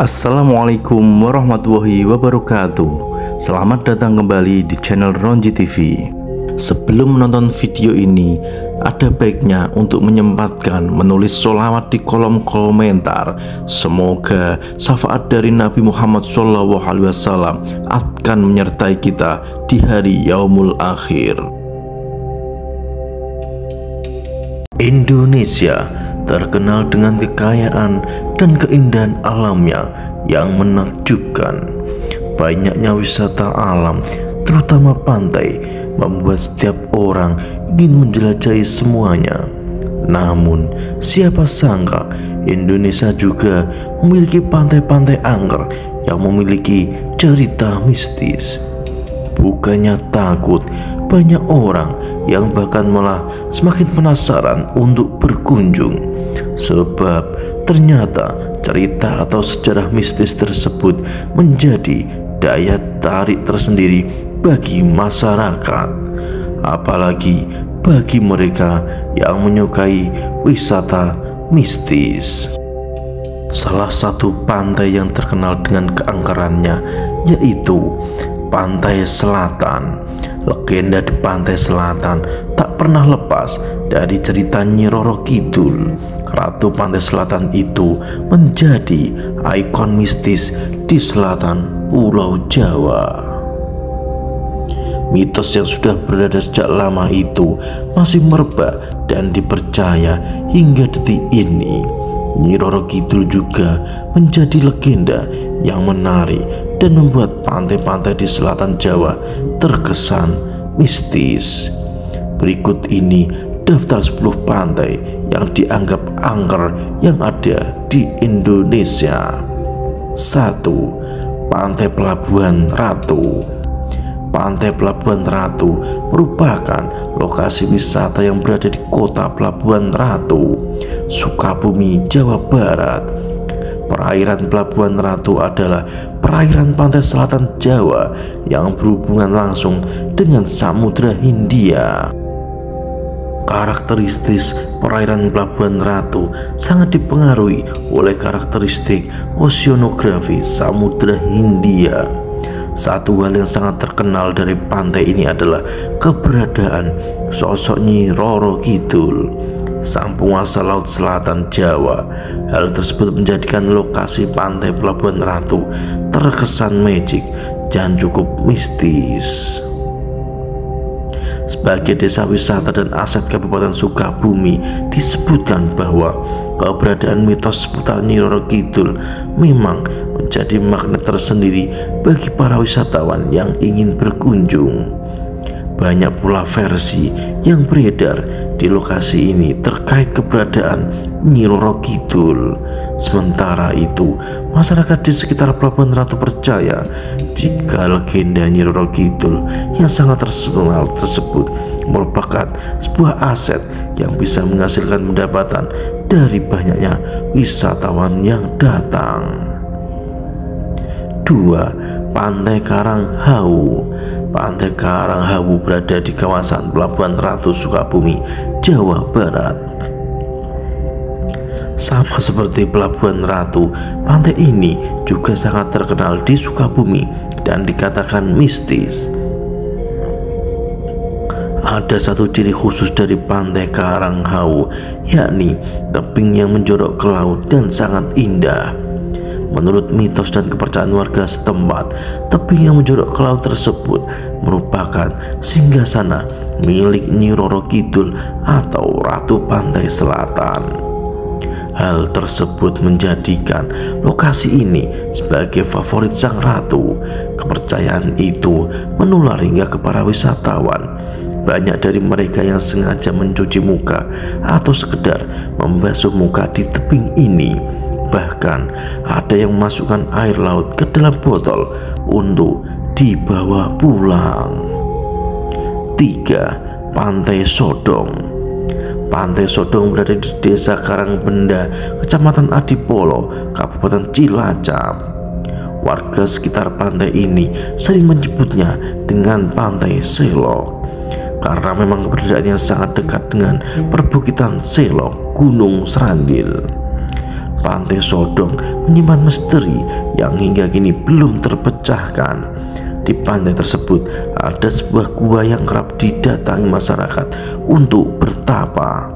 Assalamualaikum warahmatullahi wabarakatuh. Selamat datang kembali di channel Ronji TV. Sebelum menonton video ini, ada baiknya untuk menyempatkan menulis sholawat di kolom komentar. Semoga syafaat dari Nabi Muhammad SAW akan menyertai kita di hari yaumul akhir. Indonesia terkenal dengan kekayaan dan keindahan alamnya yang menakjubkan. Banyaknya wisata alam, terutama pantai, membuat setiap orang ingin menjelajahi semuanya. Namun, siapa sangka Indonesia juga memiliki pantai-pantai angker yang memiliki cerita mistis. Bukannya takut, banyak orang yang bahkan malah semakin penasaran untuk berkunjung, sebab ternyata cerita atau sejarah mistis tersebut menjadi daya tarik tersendiri bagi masyarakat, apalagi bagi mereka yang menyukai wisata mistis. Salah satu pantai yang terkenal dengan keangkerannya yaitu Pantai Selatan. Legenda di Pantai Selatan tak pernah lepas dari cerita Nyi Roro Kidul. Ratu Pantai Selatan itu menjadi ikon mistis di selatan Pulau Jawa. Mitos yang sudah berada sejak lama itu masih merebak dan dipercaya hingga detik ini. Nyi Roro Kidul juga menjadi legenda yang menarik dan membuat pantai-pantai di selatan Jawa terkesan mistis. Berikut ini daftar 10 pantai yang dianggap angker yang ada di Indonesia. 1. Pantai Pelabuhan Ratu. Pantai Pelabuhan Ratu merupakan lokasi wisata yang berada di kota Pelabuhan Ratu, Sukabumi, Jawa Barat. Perairan Pelabuhan Ratu adalah perairan pantai selatan Jawa yang berhubungan langsung dengan Samudra Hindia. Karakteristik perairan Pelabuhan Ratu sangat dipengaruhi oleh karakteristik oceanografi Samudra Hindia. Satu hal yang sangat terkenal dari pantai ini adalah keberadaan sosok Nyi Roro Kidul, sang penguasa laut selatan Jawa. Hal tersebut menjadikan lokasi pantai Pelabuhan Ratu terkesan magic dan cukup mistis. Sebagai desa wisata dan aset Kabupaten Sukabumi, disebutkan bahwa keberadaan mitos seputar Nyi Roro Kidul memang menjadi magnet tersendiri bagi para wisatawan yang ingin berkunjung. Banyak pula versi yang beredar di lokasi ini terkait keberadaan Nyi Roro Kidul. Sementara itu, masyarakat di sekitar Pelabuhan Ratu percaya jika legenda Nyi Roro Kidul yang sangat terkenal tersebut merupakan sebuah aset yang bisa menghasilkan pendapatan dari banyaknya wisatawan yang datang. 2. Pantai Karanghawu. Pantai Karanghawu berada di kawasan Pelabuhan Ratu, Sukabumi, Jawa Barat. Sama seperti Pelabuhan Ratu, pantai ini juga sangat terkenal di Sukabumi dan dikatakan mistis. Ada satu ciri khusus dari Pantai Karanghawu, yakni tebing yang menjorok ke laut dan sangat indah. Menurut mitos dan kepercayaan warga setempat, tebing yang menjorok ke laut tersebut merupakan singgasana milik Nyi Roro Kidul atau Ratu Pantai Selatan. Hal tersebut menjadikan lokasi ini sebagai favorit sang ratu. Kepercayaan itu menular hingga ke para wisatawan. Banyak dari mereka yang sengaja mencuci muka atau sekedar membasuh muka di tebing ini. Bahkan ada yang memasukkan air laut ke dalam botol untuk dibawa pulang. 3. Pantai Sodong. Pantai Sodong berada di Desa Karangbenda, Kecamatan Adipolo, Kabupaten Cilacap. Warga sekitar pantai ini sering menyebutnya dengan Pantai Selok karena memang keberadaannya sangat dekat dengan perbukitan Selok, Gunung Serandil. Pantai Sodong menyimpan misteri yang hingga kini belum terpecahkan. Di pantai tersebut ada sebuah gua yang kerap didatangi masyarakat untuk bertapa.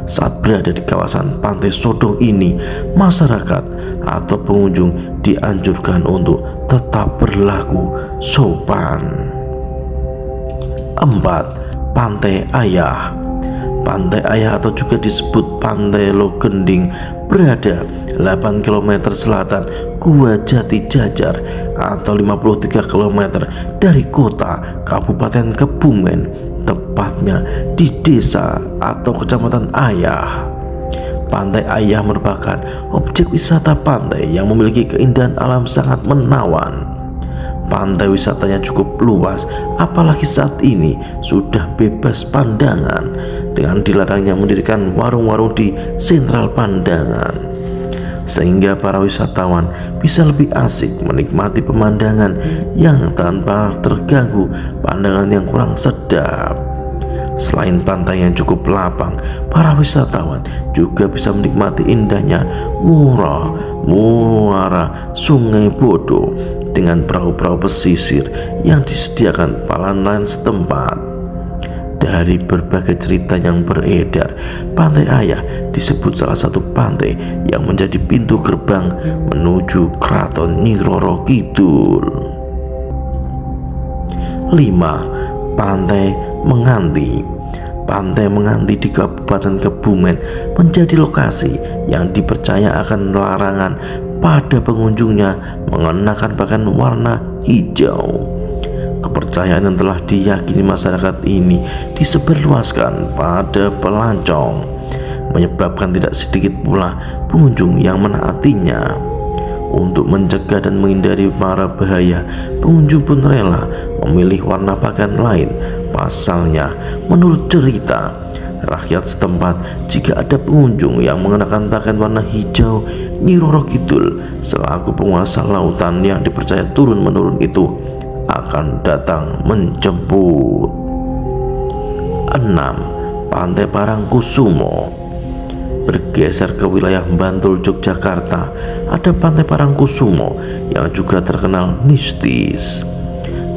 Saat berada di kawasan Pantai Sodong ini, masyarakat atau pengunjung dianjurkan untuk tetap berlaku sopan. 4. Pantai Ayah. Pantai Ayah atau juga disebut Pantai Logending berada 8 km selatan Gua Jati Jajar atau 53 km dari kota Kabupaten Kebumen, tepatnya di desa atau kecamatan Ayah. Pantai Ayah merupakan objek wisata pantai yang memiliki keindahan alam sangat menawan. Pantai wisatanya cukup luas, apalagi saat ini sudah bebas pandangan dengan dilarangnya mendirikan warung-warung di sentral pandangan, sehingga para wisatawan bisa lebih asik menikmati pemandangan yang tanpa terganggu pandangan yang kurang sedap. Selain pantai yang cukup lapang, para wisatawan juga bisa menikmati indahnya muara Sungai Bodo dengan perahu-perahu pesisir yang disediakan para nelayan setempat. Dari berbagai cerita yang beredar, Pantai Ayah disebut salah satu pantai yang menjadi pintu gerbang menuju Keraton Nyi Roro Kidul. 5. Pantai Menganti. Pantai Menganti di Kabupaten Kebumen menjadi lokasi yang dipercaya akan larangan pada pengunjungnya mengenakan pakaian warna hijau. Kepercayaan yang telah diyakini masyarakat ini disebarluaskan pada pelancong, menyebabkan tidak sedikit pula pengunjung yang menaatinya. Untuk mencegah dan menghindari para bahaya, pengunjung pun rela memilih warna pakaian lain. Pasalnya, menurut cerita rakyat setempat, jika ada pengunjung yang mengenakan pakaian warna hijau, Nyi Roro Kidul selaku penguasa lautan yang dipercaya turun-menurun itu akan datang menjemput. 6. Pantai Parangkusumo. Bergeser ke wilayah Bantul, Yogyakarta, ada Pantai Parangkusumo yang juga terkenal mistis.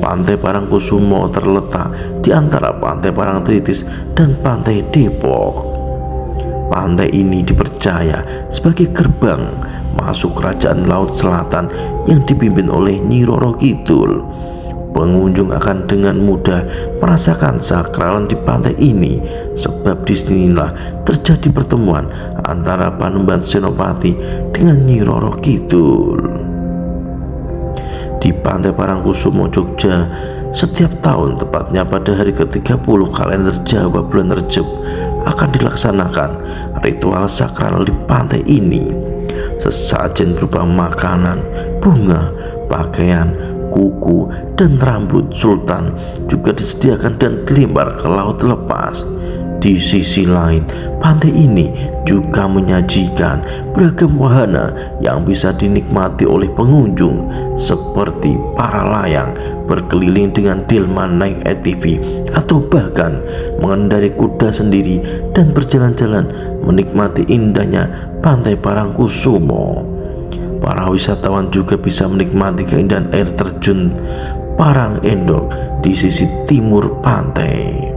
Pantai Parangkusumo terletak di antara Pantai Parangtritis dan Pantai Depok. Pantai ini dipercaya sebagai gerbang masuk Kerajaan Laut Selatan yang dipimpin oleh Nyi Roro Kidul. Pengunjung akan dengan mudah merasakan sakralan di pantai ini, sebab disinilah terjadi pertemuan antara Panembahan Senopati dengan Nyi Roro Kidul. Di Pantai Parangkusumo, Jogja, setiap tahun tepatnya pada hari ke-30 kalender Jawa bulan Rejeb akan dilaksanakan ritual sakral di pantai ini. Sesajen berupa makanan, bunga, pakaian, kuku, dan rambut sultan juga disediakan dan dilempar ke laut lepas. Di sisi lain, pantai ini juga menyajikan beragam wahana yang bisa dinikmati oleh pengunjung, seperti para layang berkeliling dengan delman naik ATV, atau bahkan mengendarai kuda sendiri dan berjalan-jalan menikmati indahnya Pantai Parangkusumo. Para wisatawan juga bisa menikmati keindahan air terjun Parang Endok di sisi timur pantai.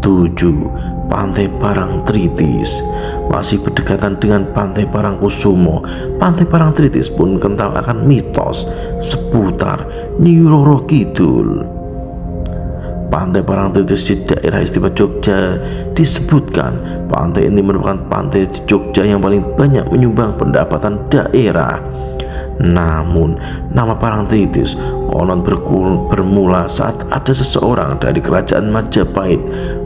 7. Pantai Parangtritis. Masih berdekatan dengan Pantai Parangkusumo, Pantai Parangtritis pun kental akan mitos seputar Nyi Roro Kidul. Pantai Parangtritis di daerah istimewa Jogja disebutkan pantai ini merupakan pantai di Jogja yang paling banyak menyumbang pendapatan daerah. Namun, nama Parangtritis konon bermula saat ada seseorang dari kerajaan Majapahit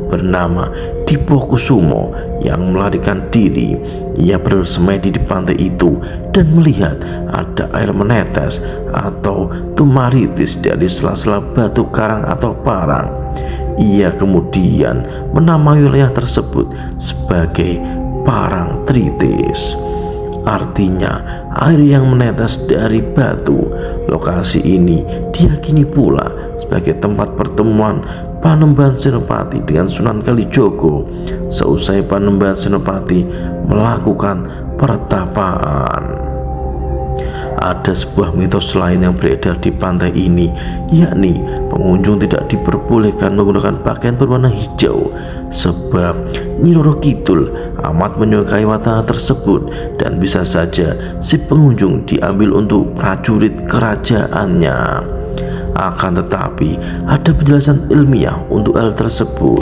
bernama Dipokusumo yang melarikan diri. Ia bersemedi di pantai itu dan melihat ada air menetes atau tumaritis dari sela-sela batu karang atau parang. Ia kemudian menamai wilayah tersebut sebagai Parangtritis, artinya air yang menetes dari batu. Lokasi ini diyakini pula sebagai tempat pertemuan Panembahan Senopati dengan Sunan Kalijogo seusai Panembahan Senopati melakukan pertapaan. Ada sebuah mitos lain yang beredar di pantai ini, yakni pengunjung tidak diperbolehkan menggunakan pakaian berwarna hijau sebab Nyi Roro Kidul amat menyukai warna tersebut dan bisa saja si pengunjung diambil untuk prajurit kerajaannya. Akan tetapi ada penjelasan ilmiah untuk hal tersebut.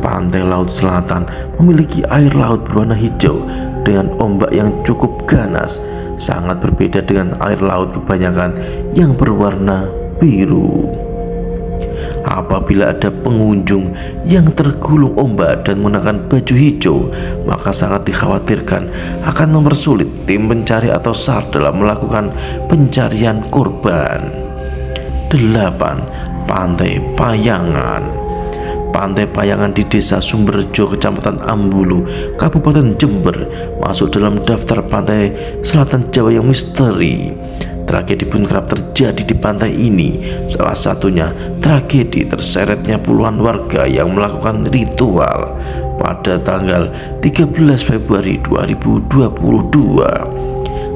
Pantai Laut Selatan memiliki air laut berwarna hijau dengan ombak yang cukup ganas, sangat berbeda dengan air laut kebanyakan yang berwarna biru. Apabila ada pengunjung yang tergulung ombak dan menggunakan baju hijau, maka sangat dikhawatirkan akan mempersulit tim pencari atau SAR dalam melakukan pencarian korban. 8. Pantai Payangan. Pantai Payangan di Desa Sumberjo, Kecamatan Ambulu, Kabupaten Jember masuk dalam daftar pantai selatan Jawa yang misteri. Tragedi pun kerap terjadi di pantai ini. Salah satunya tragedi terseretnya puluhan warga yang melakukan ritual pada tanggal 13 Februari 2022.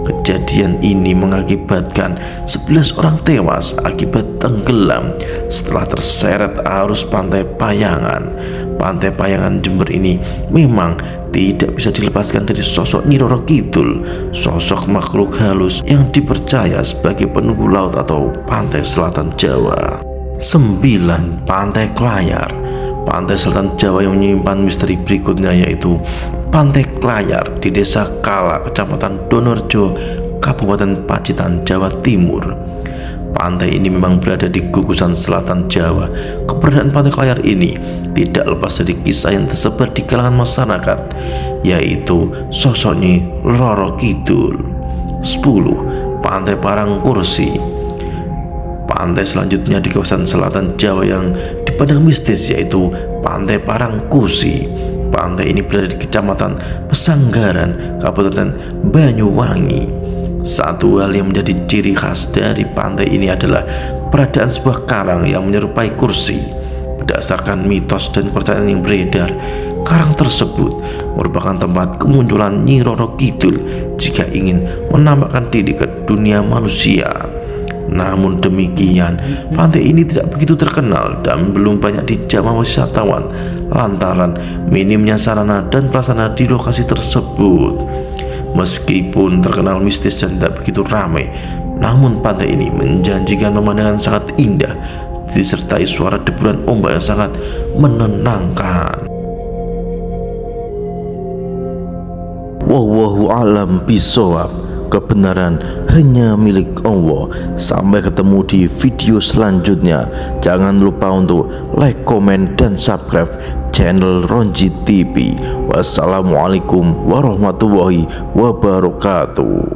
Kejadian ini mengakibatkan 11 orang tewas akibat tenggelam setelah terseret arus Pantai Payangan. Pantai Payangan Jember ini memang tidak bisa dilepaskan dari sosok Nyi Roro Kidul, sosok makhluk halus yang dipercaya sebagai penunggu laut atau pantai selatan Jawa. 9. Pantai Klayar. Pantai selatan Jawa yang menyimpan misteri berikutnya yaitu Pantai Klayar di Desa Kala, Kecamatan Donorjo, Kabupaten Pacitan, Jawa Timur. Pantai ini memang berada di gugusan selatan Jawa. Keberadaan Pantai Klayar ini tidak lepas dari kisah yang tersebar di kalangan masyarakat, yaitu sosok Nyi Roro Kidul. 10. Pantai Parangkursi. Pantai selanjutnya di kawasan selatan Jawa yang dipandang mistis yaitu Pantai Parangkusi. Pantai ini berada di Kecamatan Pesanggaran, Kabupaten Banyuwangi. Satu hal yang menjadi ciri khas dari pantai ini adalah keberadaan sebuah karang yang menyerupai kursi. Berdasarkan mitos dan kepercayaan yang beredar, karang tersebut merupakan tempat kemunculan Nyi Roro Kidul jika ingin menampakkan diri ke dunia manusia. Namun demikian, pantai ini tidak begitu terkenal dan belum banyak dijamah wisatawan lantaran minimnya sarana dan prasarana di lokasi tersebut. Meskipun terkenal mistis dan tidak begitu ramai, namun pantai ini menjanjikan pemandangan sangat indah disertai suara deburan ombak yang sangat menenangkan. Wallahu a'lam bishawab. Kebenaran hanya milik Allah. Sampai ketemu di video selanjutnya. Jangan lupa untuk like, komen, dan subscribe channel Ronji TV. Wassalamualaikum warahmatullahi wabarakatuh.